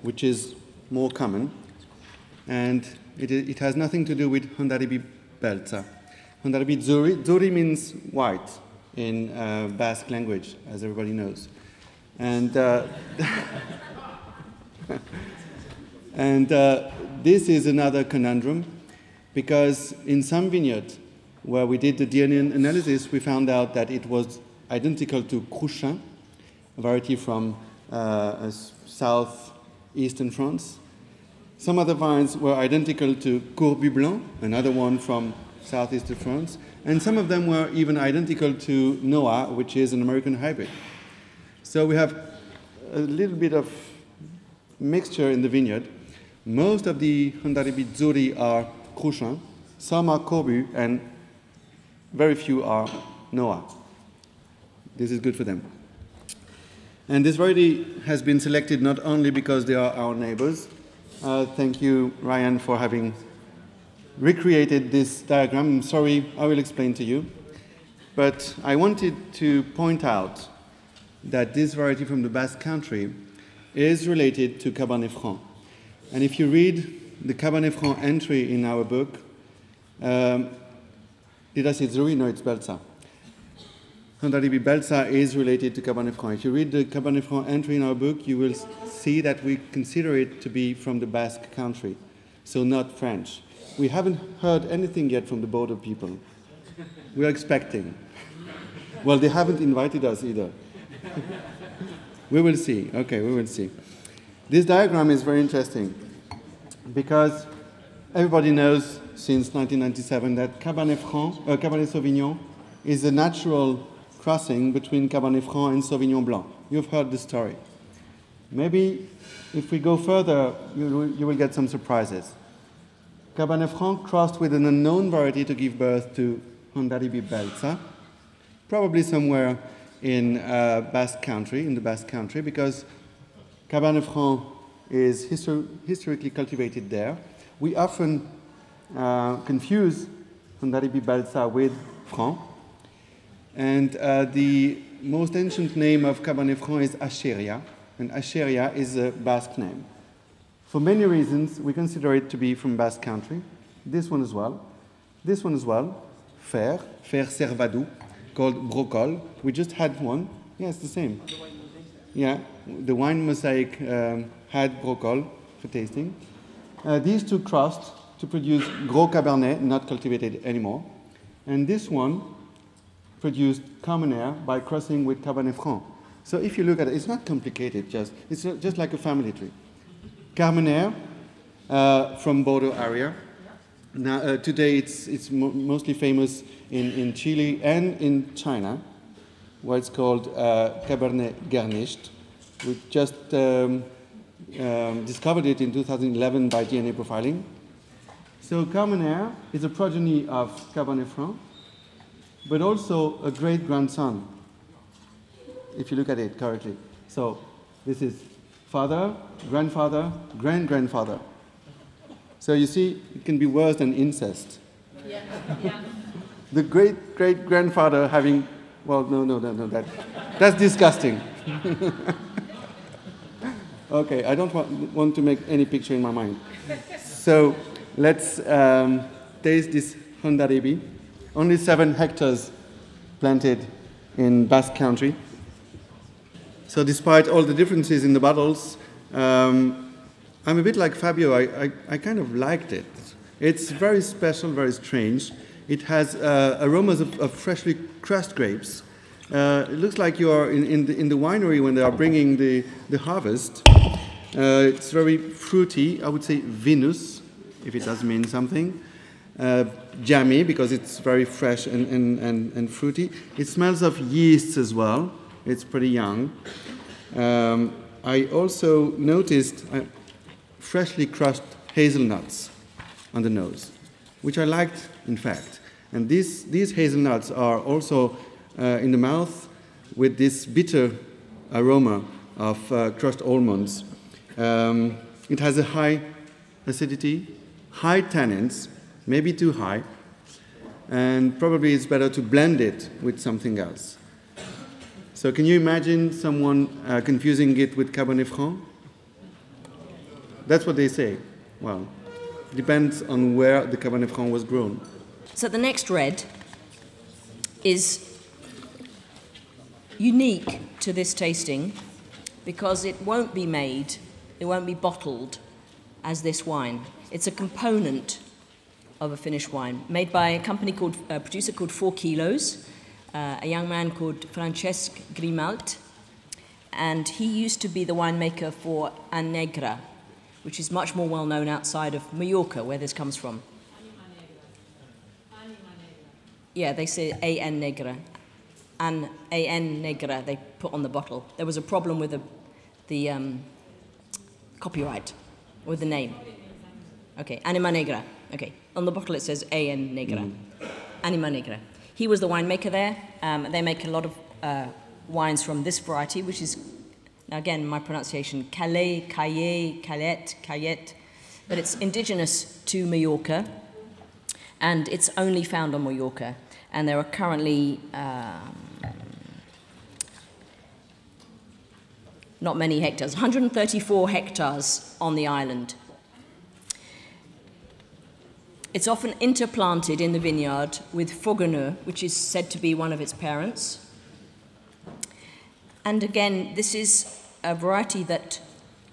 which is more common, and it has nothing to do with Hondarribi Belza. Hondarribi Zuri means white in Basque language, as everybody knows. And this is another conundrum, because in some vineyards where we did the DNA analysis, we found out that it was identical to Crouchin, a variety from southeastern France. Some other vines were identical to Courbu Blanc, another one from southeastern France, and some of them were even identical to Noah, which is an American hybrid. So we have a little bit of mixture in the vineyard. Most of the Hondarribi Zuri are Crouchin, some are Courbu, and very few are Noah. This is good for them. And this variety has been selected not only because they are our neighbors. Thank you, Ryan, for having recreated this diagram. I'm sorry, I will explain to you. But I wanted to point out that this variety from the Basque country is related to Cabernet Franc. And if you read the Cabernet Franc entry in our book, did I say Zuri? No, it's Belza. Hondarribi Belza is related to Cabernet Franc. If you read the Cabernet Franc entry in our book, you will see that we consider it to be from the Basque country, so not French. We haven't heard anything yet from the border people. We are expecting. Well, they haven't invited us either. We will see. Okay, we will see. This diagram is very interesting because everybody knows since 1997 that Cabernet Sauvignon is a natural crossing between Cabernet Franc and Sauvignon Blanc. You've heard the story. Maybe if we go further, you will get some surprises. Cabernet Franc crossed with an unknown variety to give birth to Hondarribi Belza, probably somewhere in in the Basque Country, because Cabernet Franc is historically cultivated there. We often confuse Hondarribi Belza with Franc, and the most ancient name of Cabernet Franc is Acheria, and Acheria is a Basque name. For many reasons, we consider it to be from Basque Country. this one as well, this one as well, Fer Servadou, called Brocol. We just had one. Yeah, it's the same. Yeah, the wine mosaic had Brocol for tasting. These two crossed to produce Gros Cabernet, not cultivated anymore. And this one produced Carmenère by crossing with Cabernet Franc. So if you look at it, it's not complicated, it's just like a family tree. Carmenère from Bordeaux area. Now, today it's mostly famous in Chile and in China, where it's called Cabernet Garnished. We just discovered it in 2011 by DNA profiling. So Carmenère is a progeny of Cabernet Franc, but also a great-grandson, if you look at it correctly. So this is father, grandfather, great-grandfather. So you see, it can be worse than incest. Yeah. Yeah. The great-great-grandfather having, well, no, that's disgusting. Okay, I don't want to make any picture in my mind. So let's taste this Hondarribi. Only 7 hectares planted in Basque Country. So despite all the differences in the bottles, I'm a bit like Fabio. I kind of liked it. It's very special, very strange. It has aromas of freshly crushed grapes. It looks like you are in the winery when they are bringing the harvest. It's very fruity. I would say vinous, if it does mean something. Jammy, because it's very fresh and fruity. It smells of yeasts as well. It's pretty young. I also noticed freshly crushed hazelnuts on the nose, which I liked, in fact. And these hazelnuts are also in the mouth with this bitter aroma of crushed almonds. It has a high acidity, high tannins, maybe too high, and probably it's better to blend it with something else. So can you imagine someone confusing it with Cabernet Franc? That's what they say. Well, depends on where the Cabernet Franc was grown. So the next red is unique to this tasting because it won't be made, it won't be bottled as this wine. It's a component of a finished wine made by a company called, a producer called 4 Kilos, a young man called Francesc Grimalt, and he used to be the winemaker for An Negra, which is much more well known outside of Mallorca, where this comes from. Yeah, they say A.N. Negra. And A.N. Negra, they put on the bottle. There was a problem with the copyright, with the name. Okay, Anima Negra. Okay, on the bottle it says A.N. Negra. Anima Negra. He was the winemaker there. They make a lot of wines from this variety, which is, again, my pronunciation, Calais, Caillet, Calette, Cayette. But it's indigenous to Mallorca, and it's only found on Mallorca. And there are currently not many hectares, 134 hectares on the island. It's often interplanted in the vineyard with Fogoneux, which is said to be one of its parents. And again, this is a variety that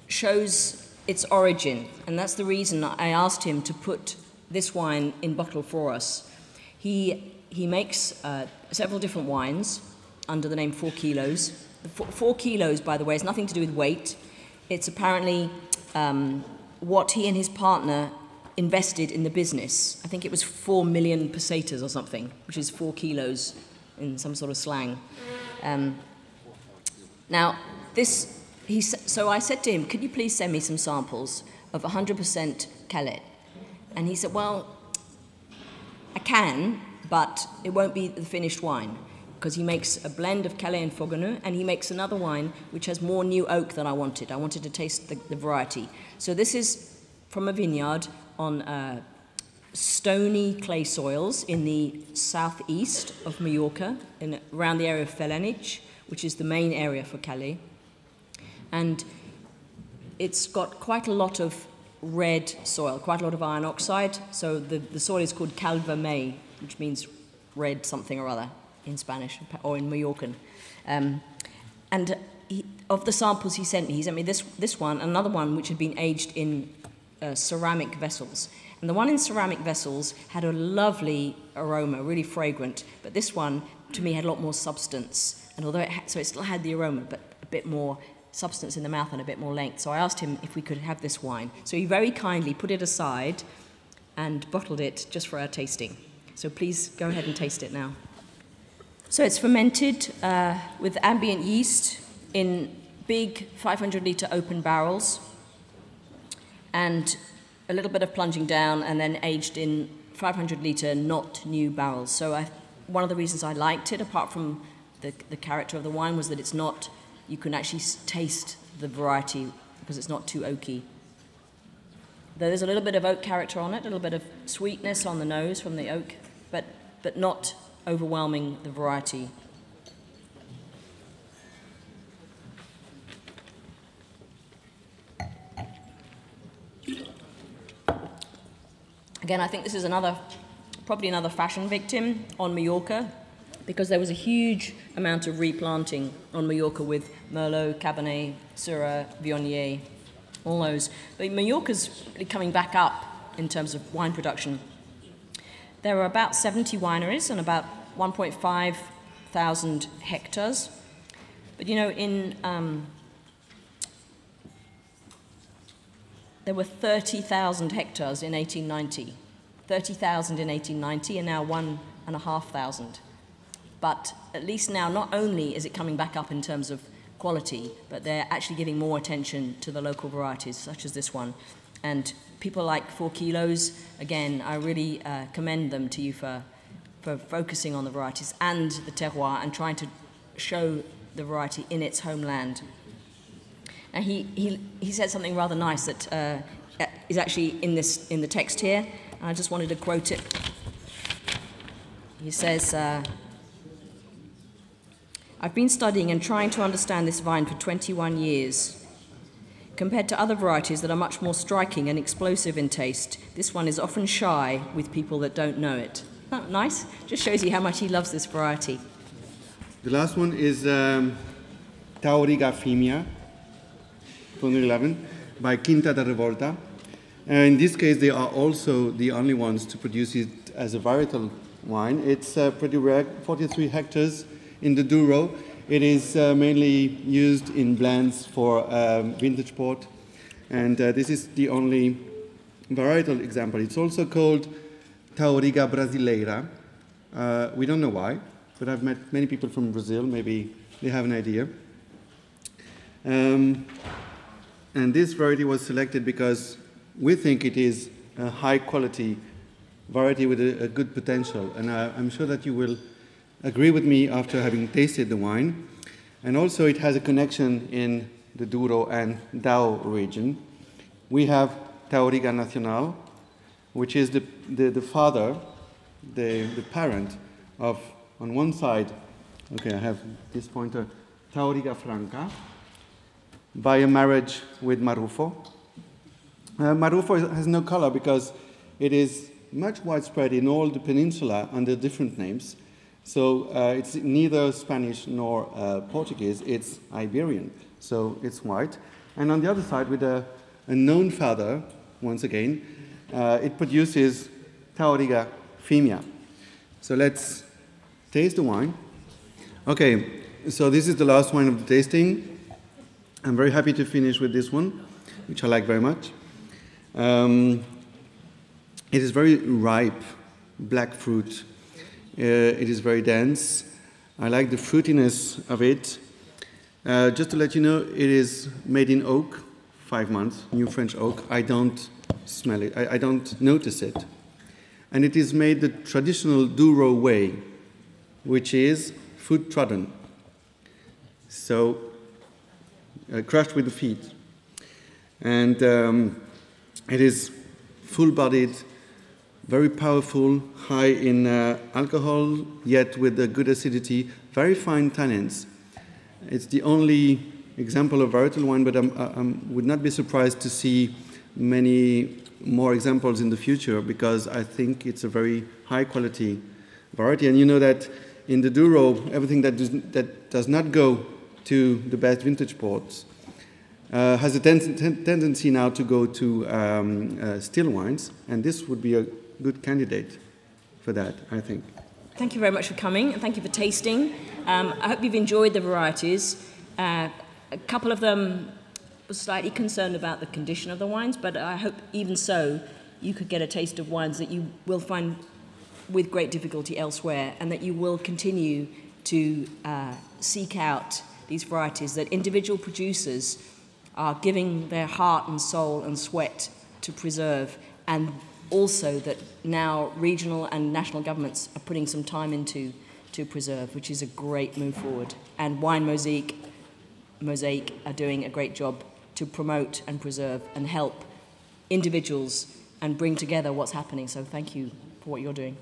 shows its origin, and that's the reason I asked him to put this wine in bottle for us. He makes several different wines under the name 4 Kilos. The 4 Kilos, by the way, has nothing to do with weight. It's apparently what he and his partner invested in the business. I think it was 4 million pesetas or something, which is 4 kilos in some sort of slang. Now, so I said to him, could you please send me some samples of 100% Calais? And he said, well, I can, but it won't be the finished wine, because he makes a blend of Calais and Fogoneux, and he makes another wine which has more new oak than I wanted. I wanted to taste the variety. So this is from a vineyard on stony clay soils in the southeast of Mallorca, around the area of Felanich, which is the main area for Calais. And it's got quite a lot of red soil, quite a lot of iron oxide. So the soil is called cal vermell, which means red something or other in Spanish or in Mallorcan. Of the samples he sent me this one, another one which had been aged in ceramic vessels. And the one in ceramic vessels had a lovely aroma, really fragrant, but this one, to me, had a lot more substance. And although it still had the aroma, but a bit more substance in the mouth and a bit more length. So I asked him if we could have this wine. So he very kindly put it aside and bottled it just for our tasting. So please go ahead and taste it now. So it's fermented with ambient yeast in big 500-litre open barrels, and a little bit of plunging down, and then aged in 500-litre not new barrels. So one of the reasons I liked it, apart from the character of the wine, was that it's not, you can actually taste the variety because it's not too oaky. There's a little bit of oak character on it, a little bit of sweetness on the nose from the oak, but not overwhelming the variety. Again, I think this is probably another fashion victim on Mallorca, because there was a huge amount of replanting on Mallorca with Merlot, Cabernet, Syrah, Viognier, all those. But Mallorca's really coming back up in terms of wine production. There are about 70 wineries and about 1.5 thousand hectares. But you know, there were 30,000 hectares in 1890, 30,000 in 1890, and now 1,500. But at least now, not only is it coming back up in terms of quality, but they're actually giving more attention to the local varieties, such as this one. And people like 4 Kilos, again, I really commend them to you for focusing on the varieties and the terroir and trying to show the variety in its homeland. And he said something rather nice that is actually in the text here, and I just wanted to quote it. He says, "I've been studying and trying to understand this vine for 21 years. Compared to other varieties that are much more striking and explosive in taste, this one is often shy with people that don't know it." Oh, nice. Just shows you how much he loves this variety. The last one is Tauriga Fimia, 2011, by Quinta da Revolta. In this case, they are also the only ones to produce it as a varietal wine. It's pretty rare, 43 hectares in the Douro. It is mainly used in blends for vintage port, and this is the only varietal example. It's also called Tauriga Brasileira. We don't know why, but I've met many people from Brazil. Maybe they have an idea. And this variety was selected because we think it is a high-quality variety with a good potential, and I'm sure that you will agree with me after having tasted the wine. And also it has a connection in the Douro and Dao region. We have Tauriga Nacional, which is the father, the parent of, on one side, okay, I have this pointer, Tauriga Franca, by a marriage with Marufo. Marufo has no color because it is much widespread in all the peninsula under different names. So it's neither Spanish nor Portuguese, it's Iberian, so it's white. And on the other side, with a known father, once again, it produces Tauriga Fimia. So let's taste the wine. Okay, so this is the last wine of the tasting. I'm very happy to finish with this one, which I like very much. It is very ripe, black fruit. It is very dense. I like the fruitiness of it. Just to let you know, it is made in oak, 5 months, new French oak. I don't smell it. I don't notice it. And it is made the traditional Douro way, which is foot trodden. So, crushed with the feet. And it is full-bodied, very powerful, high in alcohol, yet with a good acidity, very fine tannins. It's the only example of varietal wine, but I would not be surprised to see many more examples in the future, because I think it's a very high quality variety. And you know that in the Douro, everything that does not go to the best vintage ports has a tendency now to go to still wines, and this would be a good candidate for that, I think. Thank you very much for coming, and thank you for tasting. I hope you've enjoyed the varieties. A couple of them were slightly concerned about the condition of the wines, but I hope even so you could get a taste of wines that you will find with great difficulty elsewhere, and that you will continue to seek out these varieties that individual producers are giving their heart and soul and sweat to preserve, and also that now regional and national governments are putting some time into to preserve, which is a great move forward. And Wine Mosaic are doing a great job to promote and preserve and help individuals and bring together what's happening. So thank you for what you're doing.